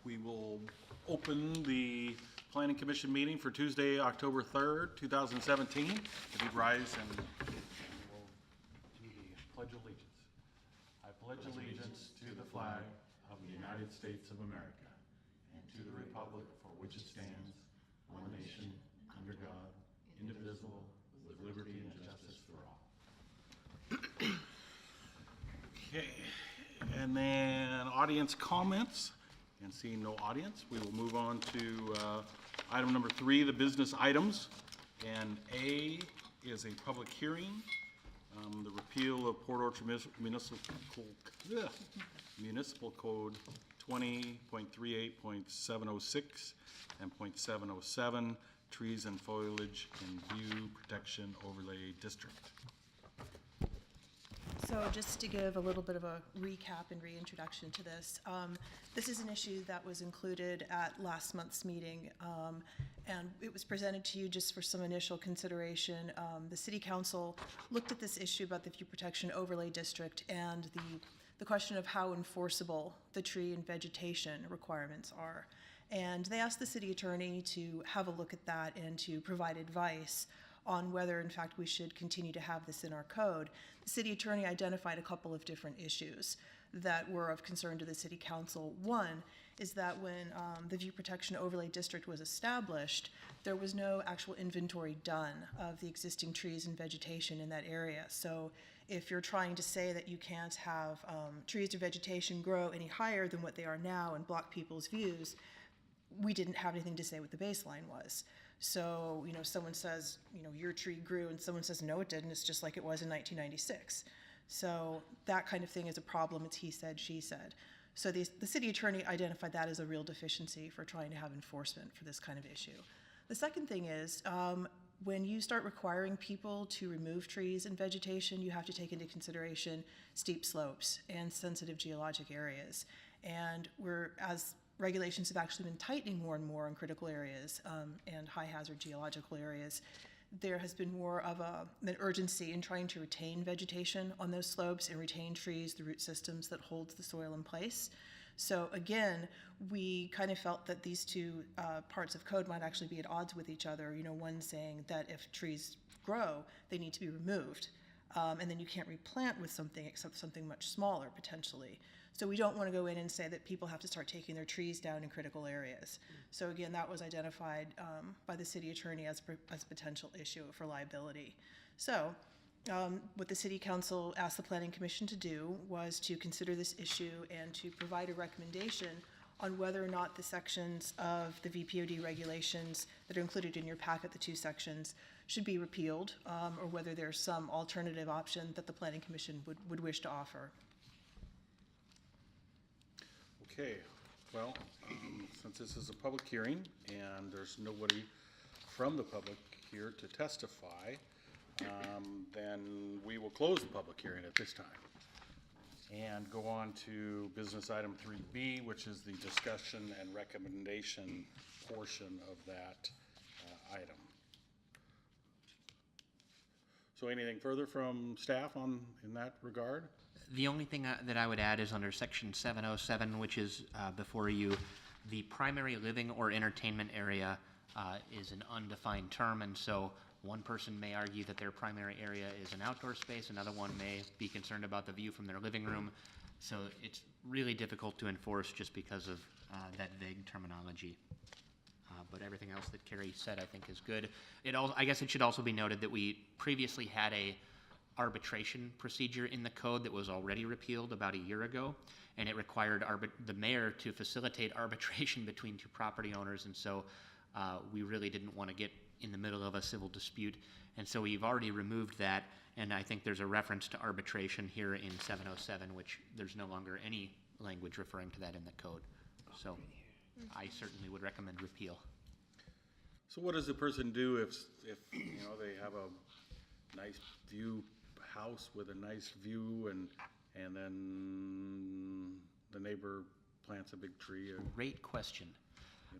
We will open the Planning Commission meeting for Tuesday, October 3rd, 2017. If you rise and we'll do the Pledge of Allegiance. I pledge allegiance to the flag of the United States of America and to the republic for which it stands, one nation, under God, indivisible, with liberty and justice for all. Okay, and then audience comments. And seeing no audience, we will move on to item number 3, the business items. And A is a public hearing, the repeal of Port Orchard Municipal Code 20.38.706 and .707, trees and foliage in view protection overlay district. So just to give a little bit of a recap and reintroduction to this, this is an issue that was included at last month's meeting, and it was presented to you just for some initial consideration. The City Council looked at this issue about the View Protection Overlay District and the question of how enforceable the tree and vegetation requirements are. And they asked the City Attorney to have a look at that and to provide advice on whether, in fact, we should continue to have this in our code. The City Attorney identified a couple of different issues that were of concern to the City Council. One is that when the View Protection Overlay District was established, there was no actual inventory done of the existing trees and vegetation in that area. So if you're trying to say that you can't have trees or vegetation grow any higher than what they are now and block people's views, we didn't have anything to say what the baseline was. So, someone says, your tree grew, and someone says, no, it didn't. It's just like it was in 1996. So that kind of thing is a problem. It's he said, she said. So the City Attorney identified that as a real deficiency for trying to have enforcement for this kind of issue. The second thing is, when you start requiring people to remove trees and vegetation, you have to take into consideration steep slopes and sensitive geologic areas. And as regulations have actually been tightening more and more in critical areas and high hazard geological areas, there has been more of an urgency in trying to retain vegetation on those slopes and retain trees, the root systems that holds the soil in place. So again, we kind of felt that these two parts of code might actually be at odds with each other. One saying that if trees grow, they need to be removed. And then you can't replant with something except something much smaller potentially. So we don't want to go in and say that people have to start taking their trees down in critical areas. So again, that was identified by the City Attorney as a potential issue for liability. So what the City Council asked the Planning Commission to do was to consider this issue and to provide a recommendation on whether or not the sections of the VPOD regulations that are included in your packet, the 2 sections, should be repealed, or whether there's some alternative option that the Planning Commission would wish to offer. Okay, well, since this is a public hearing and there's nobody from the public here to testify, then we will close the public hearing at this time and go on to business item 3B, which is the discussion and recommendation portion of that item. So anything further from staff in that regard? The only thing that I would add is under section 707, which is before you, the primary living or entertainment area is an undefined term, and so one person may argue that their primary area is an outdoor space, another one may be concerned about the view from their living room. So it's really difficult to enforce just because of that vague terminology. But everything else that Carrie said I think is good. I guess it should also be noted that we previously had a arbitration procedure in the code that was already repealed about a year ago, and it required the mayor to facilitate arbitration between 2 property owners, and so we really didn't want to get in the middle of a civil dispute, and so we've already removed that, and I think there's a reference to arbitration here in 707, which there's no longer any language referring to that in the code. So I certainly would recommend repeal. So what does the person do if they have a nice view house with a nice view and then the neighbor plants a big tree? Great question.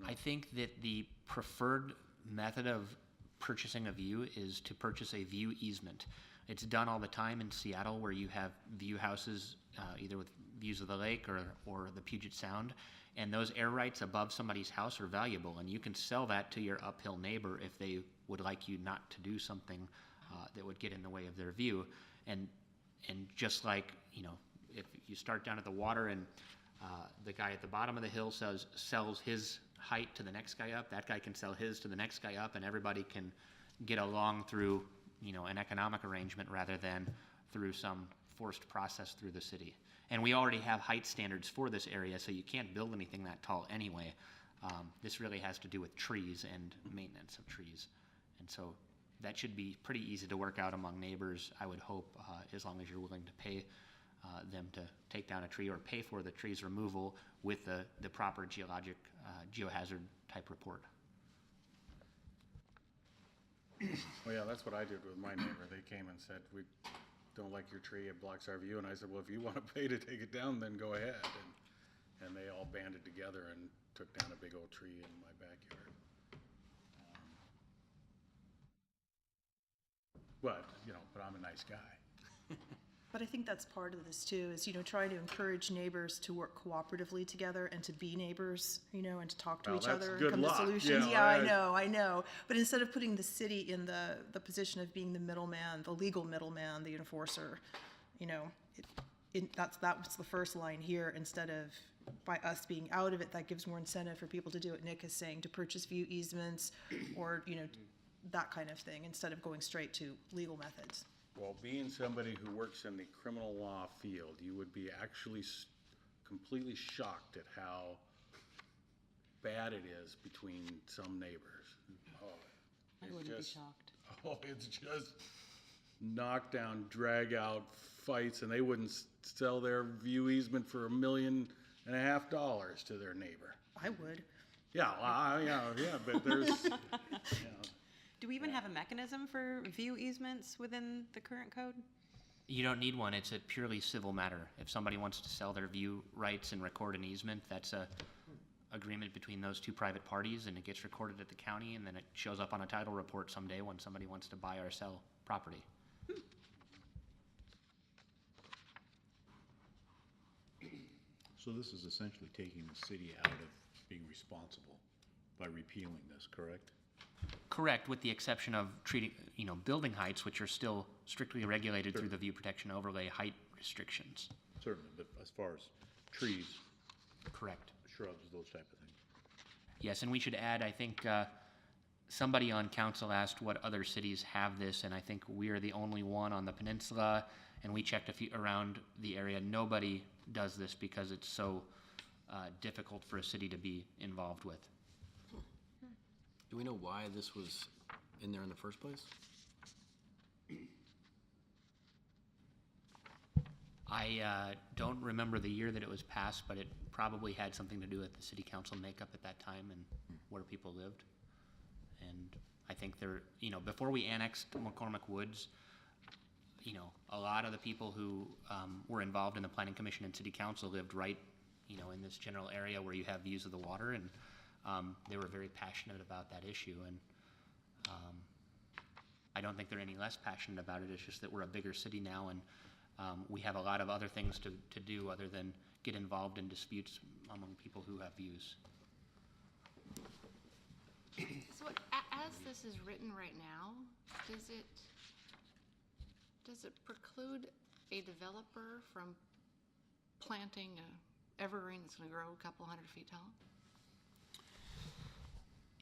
I think that the preferred method of purchasing a view is to purchase a view easement. It's done all the time in Seattle where you have view houses either with views of the lake or the Puget Sound. And those air rights above somebody's house are valuable, and you can sell that to your uphill neighbor if they would like you not to do something that would get in the way of their view. And just like, if you start down at the water and the guy at the bottom of the hill sells his height to the next guy up, that guy can sell his to the next guy up, and everybody can get along through, an economic arrangement rather than through some forced process through the city. And we already have height standards for this area, so you can't build anything that tall anyway. This really has to do with trees and maintenance of trees. And so that should be pretty easy to work out among neighbors, I would hope, as long as you're willing to pay them to take down a tree or pay for the tree's removal with the proper geohazard type report. Well, yeah, that's what I did with my neighbor. They came and said, we don't like your tree, it blocks our view. And I said, well, if you want to pay to take it down, then go ahead. And they all banded together and took down a big old tree in my backyard. But I'm a nice guy. But I think that's part of this too, is, trying to encourage neighbors to work cooperatively together and to be neighbors, and to talk to Well, each that's other good and come luck, to solutions. you know, Yeah, I- I know. But instead of putting the city in the position of being the middleman, the legal middleman, the enforcer, that was the first line here. Instead of by us being out of it, that gives more incentive for people to do what Nick is saying, to purchase view easements or, that kind of thing, instead of going straight to legal methods. Well, being somebody who works in the criminal law field, you would be actually completely shocked at how bad it is between some neighbors. Oh, I it's wouldn't be just- shocked. Oh, it's just knockdown, drag out fights, and they wouldn't sell their view easement for $1.5 million to their neighbor. I would. Yeah, but there's, Do we even have a mechanism for view easements within the current code? You don't need one. It's a purely civil matter. If somebody wants to sell their view rights and record an easement, that's a agreement between those two private parties, and it gets recorded at the county, and then it shows up on a title report someday when somebody wants to buy or sell property. So this is essentially taking the city out of being responsible by repealing this, correct? Correct, with the exception of treating, building heights, which are still strictly regulated through the view protection overlay height restrictions. Certainly, but as far as trees, Correct. shrubs, those type of things. Yes, and we should add, I think, somebody on council asked what other cities have this, and I think we're the only one on the peninsula, and we checked a few around the area. Nobody does this because it's so difficult for a city to be involved with. Do we know why this was in there in the first place? I don't remember the year that it was passed, but it probably had something to do with the city council makeup at that time and where people lived. And I think before we annexed McCormick Woods, a lot of the people who were involved in the planning commission and city council lived right, in this general area where you have views of the water, and they were very passionate about that issue. And I don't think they're any less passionate about it. It's just that we're a bigger city now, and we have a lot of other things to do other than get involved in disputes among people who have views. So as this is written right now, does it preclude a developer from planting a evergreen that's gonna grow a couple 100 feet tall?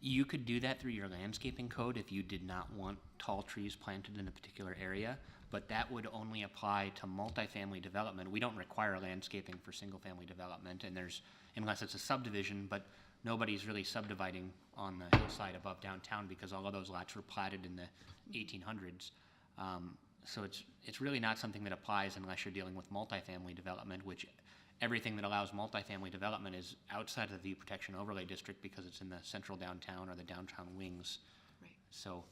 You could do that through your landscaping code if you did not want tall trees planted in a particular area, but that would only apply to multifamily development. We don't require landscaping for single-family development, and unless it's a subdivision, but nobody's really subdividing on the hillside above downtown because all of those lots were platted in the 1800s. So it's really not something that applies unless you're dealing with multifamily development, which everything that allows multifamily development is outside of the view protection overlay district because it's in the central downtown or the downtown wings. Right. So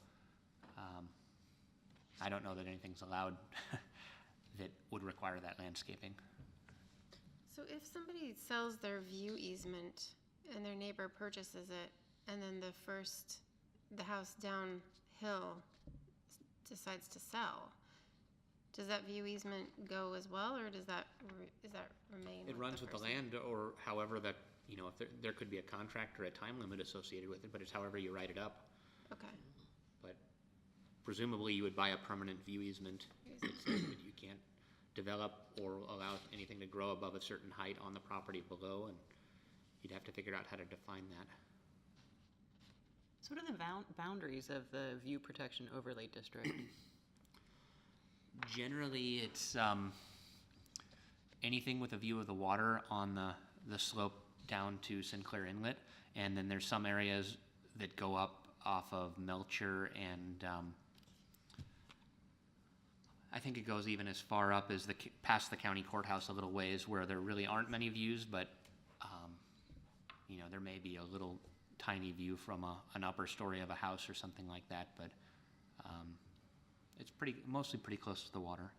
I don't know that anything's allowed that would require that landscaping. So if somebody sells their view easement and their neighbor purchases it, and then the house downhill decides to sell, does that view easement go as well, or does that, is that remain? It runs with the person? land, or however that, you know, if there could be a contract or a time limit associated with it, but it's however you write it up. Okay, But presumably you would buy a permanent view easement that says that you can't develop or allow anything to grow above a certain height on the property below, and you'd have to figure out how to define that. So what are the boundaries of the view protection overlay district? Generally, it's anything with a view of the water on the slope down to Sinclair Inlet, and then there's some areas that go up off of Melcher, and I think it goes even as far up as past the county courthouse a little ways, where there really aren't many views, but you know, there may be a little tiny view from an upper story of a house or something like that, but it's mostly pretty close to the water.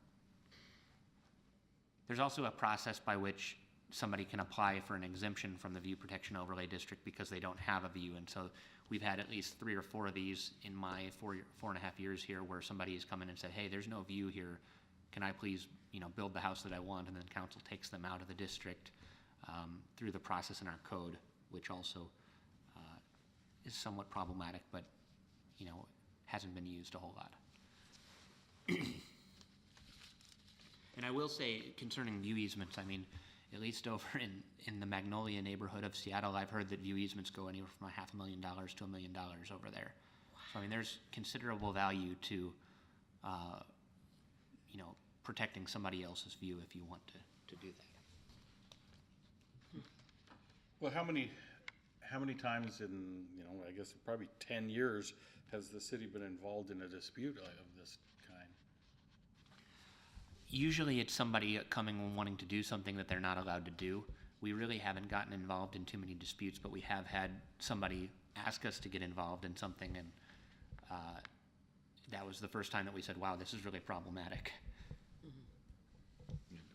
There's also a process by which somebody can apply for an exemption from the view protection overlay district because they don't have a view, and so we've had at least 3 or 4 of these in my 4.5 years here, where somebody has come in and said, hey, there's no view here, can I please, you know, build the house that I want, and then council takes them out of the district through the process in our code, which also is somewhat problematic, but, you know, hasn't been used a whole lot. And I will say, concerning view easements, I mean, at least over in the Magnolia neighborhood of Seattle, I've heard that view easements go anywhere from $500,000 to $1 million over there. So, I mean, there's considerable value to, you know, protecting somebody else's view if you want to do that. Well, how many times in, you know, I guess probably 10 years has the city been involved in a dispute of this kind? Usually it's somebody coming and wanting to do something that they're not allowed to do. We really haven't gotten involved in too many disputes, but we have had somebody ask us to get involved in something, and that was the first time that we said, wow, this is really problematic. Yeah,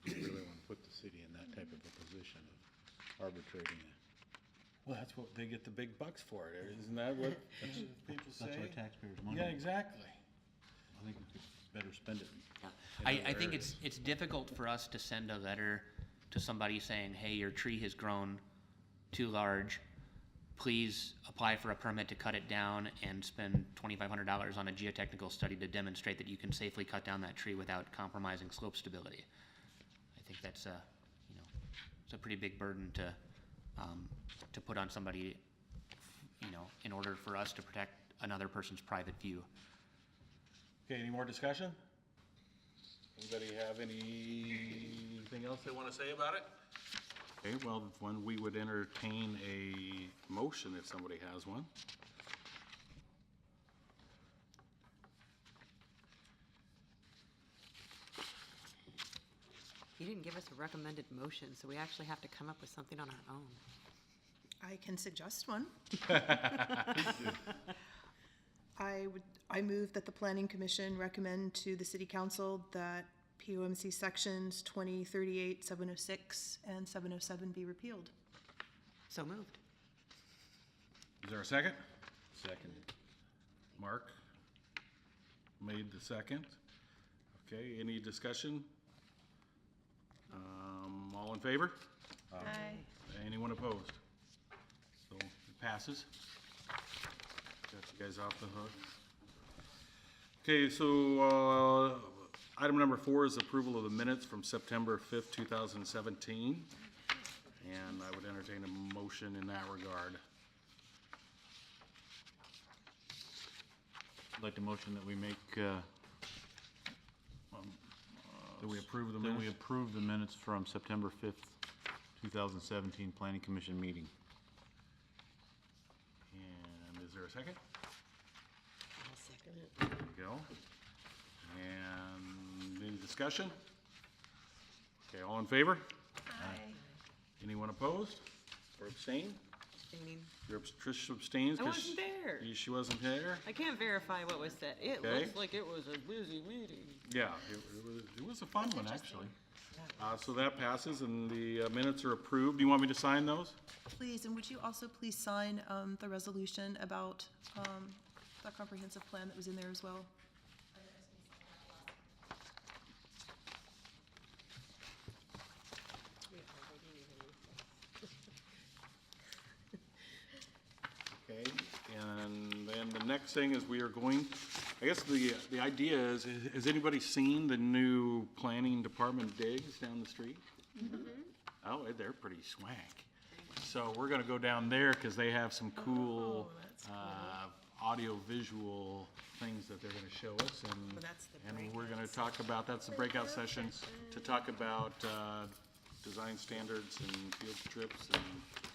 do we really want to put the city in that type of a position of arbitrating it? Well, that's what they get the big bucks for it, isn't that what people say? That's our taxpayers' money. Yeah, exactly. I think we could better spend it. I think it's difficult for us to send a letter to somebody saying, hey, your tree has grown too large, please apply for a permit to cut it down and spend $2,500 on a geotechnical study to demonstrate that you can safely cut down that tree without compromising slope stability. I think that's it's a pretty big burden to put on somebody, you know, in order for us to protect another person's private view. Okay, any more discussion? Anybody have anything else they want to say about it? Okay, well, when we would entertain a motion if somebody has one. You didn't give us a recommended motion, so we actually have to come up with something on our own. I can suggest one. I move that the Planning Commission recommend to the City Council that POMC sections 2038, 706, and 707 be repealed. So moved. Is there a second? Second. Mark made the second. Okay, any discussion? All in favor? Aye. Anyone opposed? So it passes. Got you guys off the hook. Okay, so item number 4 is approval of the minutes from September 5th, 2017. And I would entertain a motion in that regard. I'd like to motion that we make, that we approve the that we minutes? approve the minutes from September 5th, 2017 Planning Commission meeting. And is there a second? I'll second it. There we go. And any discussion? Okay, all in favor? Aye. Anyone opposed or abstain? Abstaining. Trish abstains? I 'cause wasn't there. She wasn't there? I can't verify what was said. It Okay. looks like it was a busy meeting. Yeah, it was a fun one, actually. So that passes and the minutes are approved. Do you want me to sign those? Please, and would you also please sign the resolution about the comprehensive plan that was in there as well? the next thing is we are going, I guess the idea is, has anybody seen the new planning department digs down the street? Oh, they're pretty swank. So we're gonna go down there because they have some cool, audio-visual things that they're gonna show us, and we're gonna talk about, that's the breakout session, to talk about, design standards and field trips and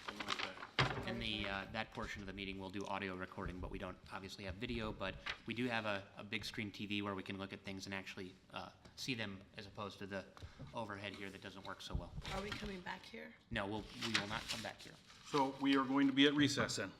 things like that. In the, that portion of the meeting, we'll do audio recording, but we don't obviously have video, but we do have a big screen TV where we can look at things and actually see them as opposed to the overhead here that doesn't work so well. Are we coming back here? No, we will not come back here. So we are going to be at recess then.